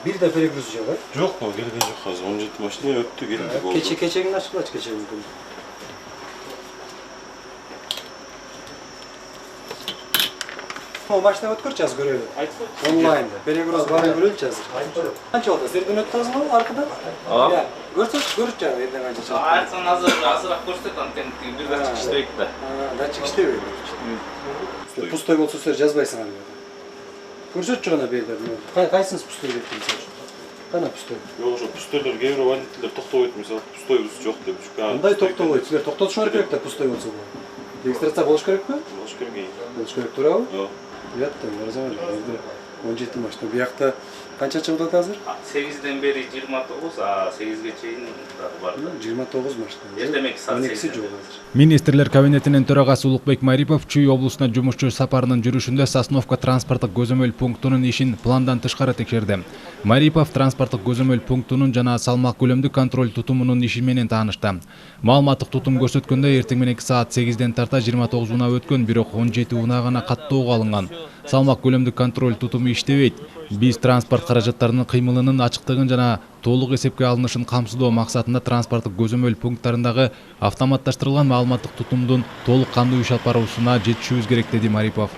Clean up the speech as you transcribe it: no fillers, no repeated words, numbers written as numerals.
Bir de перегруз жоқ, ә? Жоқ, келген жоқ қазір. 17 машина өтті, келді болды. Кечегін ашқылач, кече мүмкін. О, машина өткөрчү азыр көрөлү. Онлайнда. Перегруз бары көрөлчү азыр. Канча болду? Сіздерден өттү азыр мı аркадан? Көрсөт жана жерден канча чыгат. Айтсан азыраак көрсөт антен бир датчик иштебейт да. Датчик иштебейт. Пустой болсо силер жазбайсыңар. Көрсөтчү гана берди. Кайсыңыз пустой деп турсуңуз? Кана пустой? Жоқ, жоқ, пустойлар кейбір водительдер тоқтабайт, мысалы, пустойбуз жоқ деп. Кандай токтобойт? Силер токтотушуңар керек да пустой болсо. Регистрация болуш керекпи? Болуш керек. Болуш керек туурабы? Жок. Уятта, разговаривать. 17 машина. Буякта канча чыгып атат азыр? 8ден бери 29, а 8ге чейин бар. 29 машина. Эртемеки саат 12 жок азыр. Министрлер кабинетинин төрагасы Улукбек Марипов Чүй облусуна жумушчу сапарынын жүрүшүндө Сосновка транспорттук көзөмөл пунктунун ишин пландан тышкары текшерди. Марипов транспорттук көзөмөл пунктунун жана салмак көлөмдүк контроль тутумунун иши менен таанышты. Маалыматтык тутум көрсөткөндө эртең мененки саат 8ден тарта 29 унаа өткөн, бирок 17 унаа гана каттоого алынган. Салмак көлөмдүк контроль тутуму иштебейт. Биз транспорт каражаттарынын кыймылынын ачыктыгын жана толук эсепке алынышын камсыздоо максатында транспорттук көзөмөл пункттарындагы автоматташтырылган маалыматтык тутумдун толук кандуу иш алып баруусуна жетишүүбүз керек, деди Марипов.